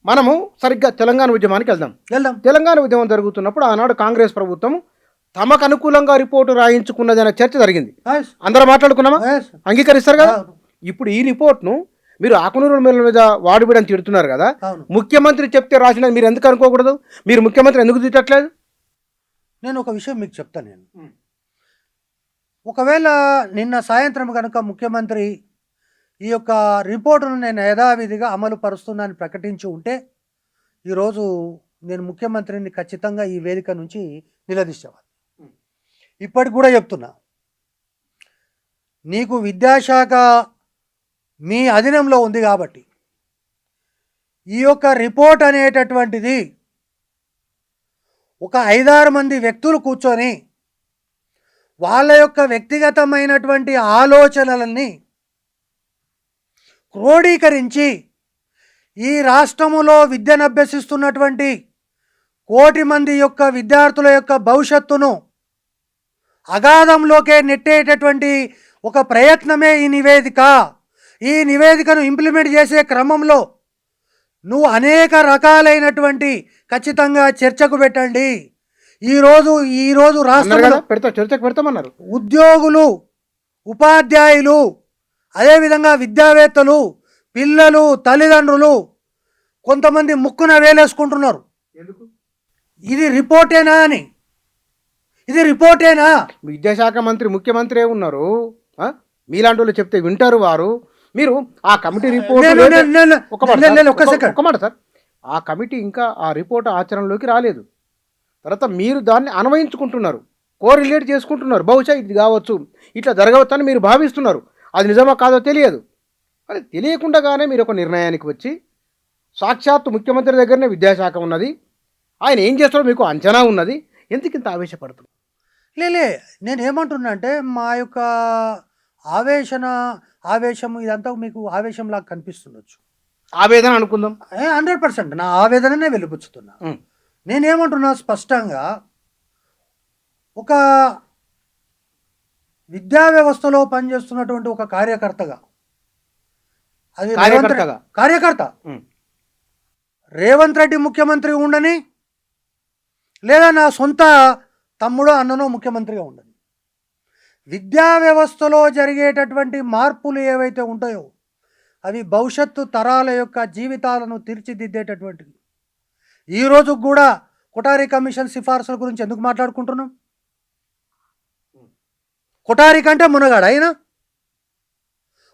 మనము సరిగ్గా తెలంగాణ ఉద్యమానికి వెళ్దాం. తెలంగాణ ఉద్యమం జరుగుతున్నప్పుడు ఆనాడు కాంగ్రెస్ ప్రభుత్వం తమకు అనుకూలంగా రిపోర్టు రాయించుకున్నదనే చర్చ జరిగింది. అందరూ మాట్లాడుకున్నామా? అంగీకరిస్తారు కదా. ఇప్పుడు ఈ రిపోర్ట్ను మీరు ఆకునూరు మీద వాడిబిడని తిడుతున్నారు కదా. ముఖ్యమంత్రి చెప్తే రాసినది మీరు ఎందుకు అనుకోకూడదు? మీరు ముఖ్యమంత్రి ఎందుకు తిట్టట్లేదు? నేను ఒక విషయం మీకు చెప్తాను. నేను ఒకవేళ నిన్న సాయంత్రం కనుక ముఖ్యమంత్రి ఈ యొక్క రిపోర్టును నేను యథావిధిగా అమలు పరుస్తున్నానని ప్రకటించి ఉంటే ఈరోజు నేను ముఖ్యమంత్రిని ఖచ్చితంగా ఈ వేదిక నుంచి నిలదీసేవాడిని. ఇప్పటికి కూడా చెప్తున్నా, నీకు విద్యాశాఖ మీ అధీనంలో ఉంది కాబట్టి ఈ యొక్క రిపోర్ట్ అనేటటువంటిది ఒక 5-6 మంది వ్యక్తులు కూర్చొని వాళ్ళ యొక్క వ్యక్తిగతమైనటువంటి ఆలోచనలన్నీ క్రోడీకరించి ఈ రాష్ట్రములో విద్యను అభ్యసిస్తున్నటువంటి 1 కోటి మంది యొక్క విద్యార్థుల యొక్క భవిష్యత్తును అగాధంలోకే నెట్టేటటువంటి ఒక ప్రయత్నమే ఈ నివేదిక. ఈ నివేదికను ఇంప్లిమెంట్ చేసే క్రమంలో నువ్వు అనేక రకాలైనటువంటి ఖచ్చితంగా చర్చకు పెట్టండి. ఈరోజు రాష్ట్రంలో చర్చకు పెడతామన్నారు. ఉద్యోగులు, ఉపాధ్యాయులు, అదేవిధంగా విద్యావేత్తలు, పిల్లలు, తల్లిదండ్రులు కొంతమంది ముక్కున వేలేసుకుంటున్నారు. ఇది రిపోర్టేనా అని. ఇది రిపోర్టేనా? విద్యాశాఖ మంత్రి ముఖ్యమంత్రి ఉన్నారు. మీలాంటి వాళ్ళు చెప్తే వింటారు వారు. మీరు ఆ కమిటీ రిపోర్ట్ ఒక మాట సార్, ఆ కమిటీ ఇంకా ఆ రిపోర్ట్ ఆచరణలోకి రాలేదు. తర్వాత మీరు దాన్ని అన్వయించుకుంటున్నారు, కోరిలేట్ చేసుకుంటున్నారు. బహుశా ఇది కావచ్చు, ఇట్లా జరగవచ్చు అని మీరు భావిస్తున్నారు. అది నిజమా కాదో తెలియదు. అది తెలియకుండానే మీరు ఒక నిర్ణయానికి వచ్చి సాక్షాత్తు ముఖ్యమంత్రి దగ్గరనే విద్యాశాఖ ఉన్నది, ఆయన ఏం చేస్తారో మీకు అంచనా ఉన్నది, ఎందుకు ఇంత ఆవేశపడుతుంది? నేను ఏమంటున్నా అంటే మా యొక్క ఆవేశం ఇదంతా మీకు ఆవేశంలాగా కనిపిస్తుండొచ్చు. ఆవేదన అనుకుందాం. 100% నా ఆవేదననే వెలిపుచ్చుతున్నా. నేనేమంటున్నా స్పష్టంగా, ఒక విద్యా వ్యవస్థలో పనిచేస్తున్నటువంటి ఒక కార్యకర్తగా, అది కార్యకర్త రేవంత్ రెడ్డి ముఖ్యమంత్రి ఉండని, లేదా నా సొంత తమ్ముడో అన్ననో ముఖ్యమంత్రిగా ఉండని, విద్యా వ్యవస్థలో జరిగేటటువంటి మార్పులు ఏవైతే ఉంటాయో అవి భవిష్యత్తు తరాల యొక్క జీవితాలను తీర్చిదిద్దేటటువంటివి. ఈరోజు కూడా కొఠారి కమిషన్ సిఫార్సుల గురించి ఎందుకు మాట్లాడుకుంటున్నాం? కొఠారి కంటే మునగాడా ఈయన?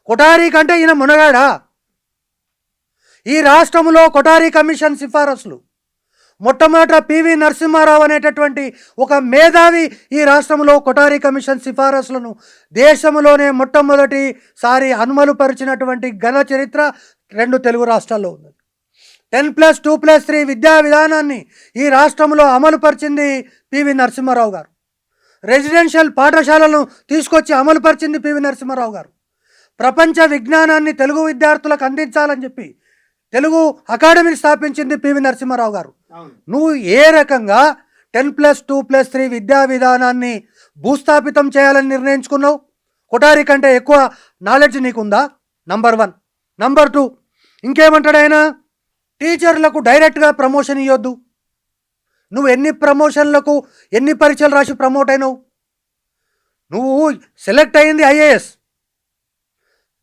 కొఠారి కంటే ఈయన మునగాడా? ఈ రాష్ట్రంలో కొఠారి కమిషన్ సిఫారసులు మొట్టమొదట పివి నరసింహారావు అనేటటువంటి ఒక మేధావి ఈ రాష్ట్రంలో కొఠారి కమిషన్ సిఫారసులను దేశంలోనే మొట్టమొదటిసారి అమలుపరిచినటువంటి ఘన చరిత్ర 2 తెలుగు రాష్ట్రాల్లో ఉంది. 10+2+3 విద్యా విధానాన్ని ఈ రాష్ట్రంలో అమలుపరిచింది పివి నరసింహారావు గారు. రెసిడెన్షియల్ పాఠశాలను తీసుకొచ్చి అమలుపరిచింది పివి నరసింహారావు గారు. ప్రపంచ విజ్ఞానాన్ని తెలుగు విద్యార్థులకు అందించాలని చెప్పి తెలుగు అకాడమీని స్థాపించింది పివి నరసింహారావు గారు. నువ్వు ఏ రకంగా 10+2+3 విద్యా విధానాన్ని భూస్థాపితం చేయాలని నిర్ణయించుకున్నావు? కొఠారి కంటే ఎక్కువ నాలెడ్జ్ నీకుందా? నంబర్ 1. నంబర్ 2, ఇంకేమంటాడు ఆయన? టీచర్లకు డైరెక్ట్గా ప్రమోషన్ ఇవ్వద్దు. నువ్వు ఎన్ని పరీక్షలు రాసి ప్రమోట్ అయినావు? నువ్వు సెలెక్ట్ అయింది ఐఏఎస్.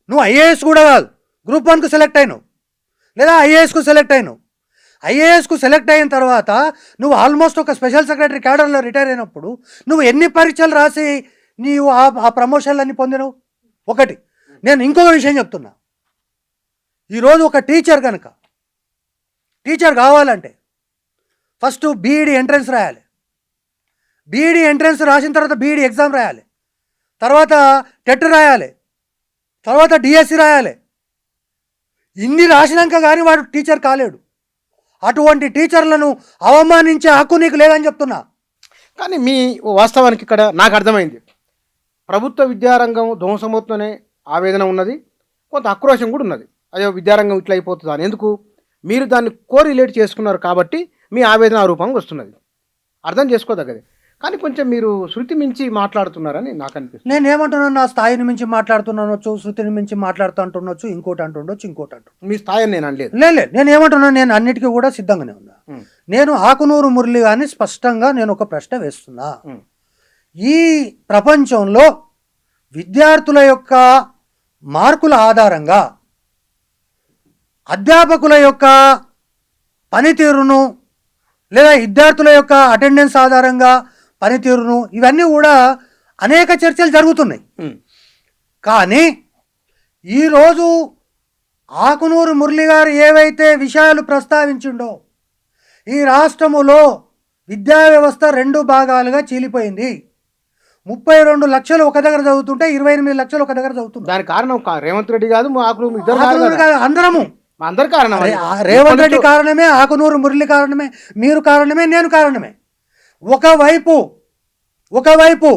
నువ్వు ఐఏఎస్ కూడా కాదు, గ్రూప్ 1కు సెలెక్ట్ అయినావు, లేదా ఐఏఎస్కు సెలెక్ట్ అయినావు. ఐఏఎస్కు సెలెక్ట్ అయిన తర్వాత నువ్వు ఆల్మోస్ట్ ఒక స్పెషల్ సెక్రటరీ క్యాడర్లో రిటైర్ అయినప్పుడు నువ్వు ఎన్ని పరీక్షలు రాసి నీవు ఆ ప్రమోషన్లన్నీ పొందినవు? ఒకటి. నేను ఇంకొక విషయం చెప్తున్నా. ఈరోజు ఒక టీచర్ కావాలంటే ఫస్ట్ బీఈడి ఎంట్రన్స్ రాయాలి. బీఈడి ఎంట్రన్స్ రాసిన తర్వాత బీఈడి ఎగ్జామ్ రాయాలి, తర్వాత టెట్ రాయాలి, తర్వాత డిఎస్సి రాయాలి. ఇన్ని రాసినాక కానీ వాడు టీచర్ కాలేడు. అటువంటి టీచర్లను అవమానించే హక్కు నీకు లేదని చెప్తున్నా. కానీ మీ వాస్తవానికి ఇక్కడ నాకు అర్థమైంది, ప్రభుత్వ విద్యారంగం ధ్వంసమవుతుందనే ఆవేదన ఉన్నది, కొంత ఆక్రోశం కూడా ఉన్నది. అదే విద్యారంగం ఇట్లా అయిపోతుందా అని. ఎందుకు? మీరు దాన్ని కోరిలేట్ చేసుకున్నారు కాబట్టి మీ ఆవేదన రూపంగా వస్తున్నది. అర్థం చేసుకోదగ్గది. కానీ కొంచెం మీరు శృతి మించి మాట్లాడుతున్నారని నాకు అనిపిస్తుంది. నేనేమంటున్నాను, నా స్థాయిని మించి మాట్లాడుతున్నానొచ్చు, శృతిని మించి మాట్లాడుతూ అంటుండొచ్చు, ఇంకోటి అంటుండొచ్చు, ఇంకోటి అంటు. మీ స్థాయి అని నేను అనలేదు. లేదు, నేను ఏమంటున్నాను, నేను అన్నిటికీ కూడా సిద్ధంగానే ఉన్నా. నేను ఆకునూరు మురళి గారిని స్పష్టంగా నేను ఒక ప్రశ్న వేస్తున్నా. ఈ ప్రపంచంలో విద్యార్థుల యొక్క మార్కుల ఆధారంగా అధ్యాపకుల యొక్క పనితీరును లేదా విద్యార్థుల యొక్క అటెండెన్స్ ఆధారంగా పనితీరును ఇవన్నీ కూడా అనేక చర్చలు జరుగుతున్నాయి. కానీ ఈరోజు ఆకునూరు మురళి గారు ఏవైతే విషయాలు ప్రస్తావించిండో, ఈ రాష్ట్రములో విద్యా వ్యవస్థ 2 భాగాలుగా చీలిపోయింది. 32 లక్షలు ఒక దగ్గర చదువుతుంటే 28 లక్షలు ఒక దగ్గర చదువుతుంది. దానికి కారణం రేవంత్ రెడ్డి కాదు, ఆకునూరు ఇద్దరు అందరము. అందరి కారణం. రేవంత్ రెడ్డి కారణమే, ఆకునూరు మురళి కారణమే, మీరు కారణమే, నేను కారణమే. ఒకవైపు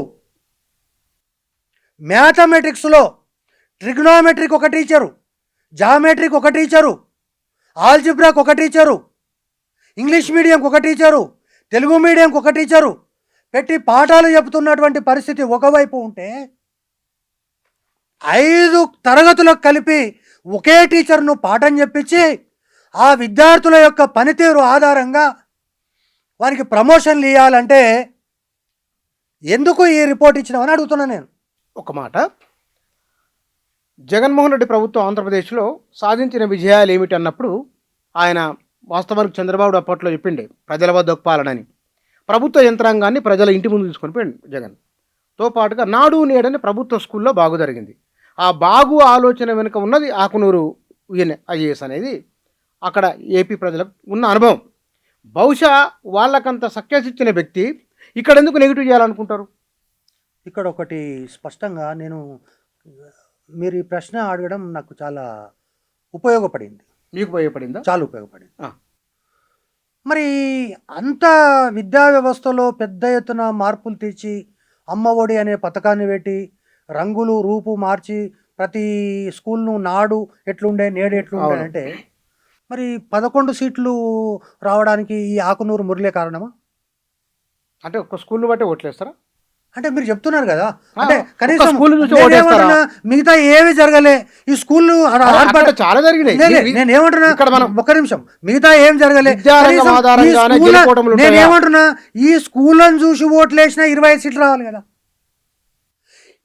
మ్యాథమెటిక్స్లో ట్రిగ్నోమెట్రిక్ ఒక టీచరు, జామెట్రిక్ ఒక టీచరు, ఆల్జిబ్రాక్ ఒక టీచరు, ఇంగ్లీష్ మీడియంకి ఒక టీచరు, తెలుగు మీడియంకి ఒక టీచరు పెట్టి పాఠాలు చెబుతున్నటువంటి పరిస్థితి ఒకవైపు ఉంటే, 5 తరగతులకు కలిపి ఒకే టీచర్ను పాఠం చెప్పించి ఆ విద్యార్థుల యొక్క పనితీరు ఆధారంగా వారికి ప్రమోషన్లు ఇవ్వాలంటే ఎందుకు ఈ రిపోర్ట్ ఇచ్చినామని అడుగుతున్నా నేను. ఒక మాట, జగన్మోహన్ రెడ్డి ప్రభుత్వం ఆంధ్రప్రదేశ్లో సాధించిన విజయాలు ఏమిటి అన్నప్పుడు ఆయన వాస్తవానికి చంద్రబాబు అప్పట్లో చెప్పిండే ప్రజల వద్దకు పాలనని. ప్రభుత్వ యంత్రాంగాన్ని ప్రజల ఇంటి ముందు తీసుకొని పోయింది జగన్తో పాటుగా నాడు నేడని ప్రభుత్వ స్కూల్లో బాగు జరిగింది. ఆ బాగు ఆలోచన వెనుక ఉన్నది ఆకునూరు ఐఏఎస్ అనేది అక్కడ ఏపీ ప్రజలకు ఉన్న అనుభవం. బహుశా వాళ్ళకంత సక్సెస్ ఇచ్చిన వ్యక్తి ఇక్కడ ఎందుకు నెగిటివ్ చేయాలనుకుంటారు? ఇక్కడ ఒకటి స్పష్టంగా మీరు ఈ ప్రశ్న అడగడం నాకు చాలా ఉపయోగపడింది. మీకు ఉపయోగపడిందా? చాలా ఉపయోగపడింది. మరి అంత విద్యా వ్యవస్థలో పెద్ద ఎత్తున మార్పులు తెచ్చి అమ్మ ఒడి అనే పథకాన్ని పెట్టి రంగులు రూపు మార్చి ప్రతి స్కూల్ను నాడు ఎట్లుండే నేడు ఎట్లుండే అంటే మరి 11 సీట్లు రావడానికి ఈ ఆకునూరు మురళే కారణమా? అంటే ఒక స్కూల్ని బట్టి ఓట్లేస్తారా? అంటే మీరు చెప్తున్నారు కదా, అంటే కనీసం మిగతా ఏవి జరగలే, ఈ స్కూల్ చాలా జరిగినాయి. నేను ఏమంటున్నా, ఒక్క నిమిషం, మిగతా ఏం జరగలే, నేను ఏమంటున్నా, ఈ స్కూళ్ళను చూసి ఓట్లేసినా 25 సీట్లు రావాలి కదా.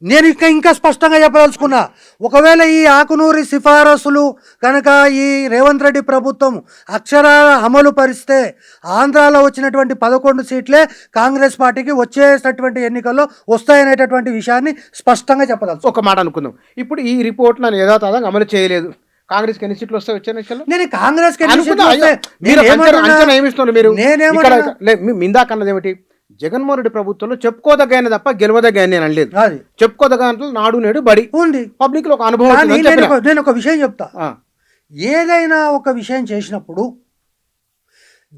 నేను ఇంకా స్పష్టంగా చెప్పదలుచుకున్నా, ఒకవేళ ఈ ఆకునూరి సిఫారసులు కనుక ఈ రేవంత్ రెడ్డి ప్రభుత్వం అక్షరాల అమలు పరిస్తే ఆంధ్రాలో వచ్చినటువంటి 11 సీట్లే కాంగ్రెస్ పార్టీకి వచ్చేటటువంటి ఎన్నికల్లో వస్తాయనేటటువంటి విషయాన్ని స్పష్టంగా చెప్పదలుచు. ఒక మాట అనుకుందాం, ఇప్పుడు ఈ రిపోర్ట్ నన్ను యథాతథంగా అమలు చేయలేదు, కాంగ్రెస్కి ఎన్ని సీట్లు వస్తాయి వచ్చే ఎన్నికల్లో? నేను కాంగ్రెస్కి ఇందాకన్నది ఏమిటి, జగన్మోహన్ రెడ్డి ప్రభుత్వంలో చెప్పుకోదగ్గైన తప్ప గెలవదగ్గ నేను అనలేదు. చెప్పుకోదగ్గ నాడు నేడు బడి ఉంది, పబ్లిక్ లో ఒక అనుభవం. నేను ఒక విషయం చెప్తా, ఏదైనా ఒక విషయం చేసినప్పుడు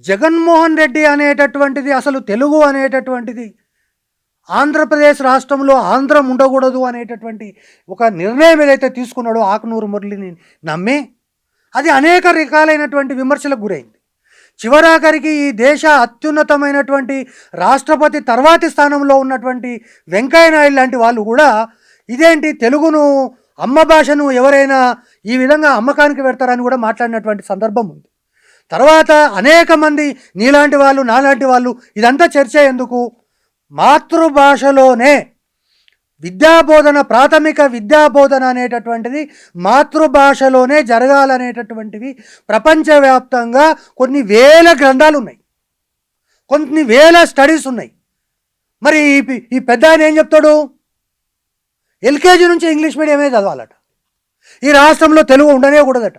జగన్మోహన్ రెడ్డి అనేటటువంటిది, అసలు తెలుగు అనేటటువంటిది ఆంధ్రప్రదేశ్ రాష్ట్రంలో ఆంధ్రం ఉండకూడదు అనేటటువంటి ఒక నిర్ణయం ఏదైతే తీసుకున్నాడో ఆకునూరు మురళిని నమ్మి, అది అనేక రకాలైనటువంటి విమర్శలకు గురైంది. చివరాఖరికి ఈ దేశ అత్యున్నతమైనటువంటి రాష్ట్రపతి తర్వాతి స్థానంలో ఉన్నటువంటి వెంకయ్యనాయుడు లాంటి వాళ్ళు కూడా ఇదేంటి తెలుగును అమ్మ భాషను ఎవరైనా ఈ విధంగా అమ్మకానికి పెడతారని కూడా మాట్లాడినటువంటి సందర్భం ఉంది. తర్వాత అనేక మంది నీలాంటి వాళ్ళు నాలాంటి వాళ్ళు ఇదంతా చర్చ ఎందుకు, మాతృభాషలోనే విద్యాబోధన, ప్రాథమిక విద్యాబోధన అనేటటువంటిది మాతృభాషలోనే జరగాలనేటటువంటివి ప్రపంచవ్యాప్తంగా కొన్ని వేల గ్రంథాలు ఉన్నాయి, కొన్ని వేల స్టడీస్ ఉన్నాయి. మరి ఈ పెద్ద ఆయన ఏం చెప్తాడు, ఎల్కేజీ నుంచి ఇంగ్లీష్ మీడియమే చదవాలట, ఈ రాష్ట్రంలో తెలుగు ఉండనే కూడదట.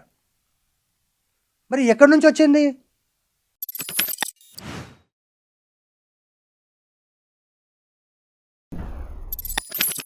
మరి ఎక్కడి నుంచి వచ్చింది?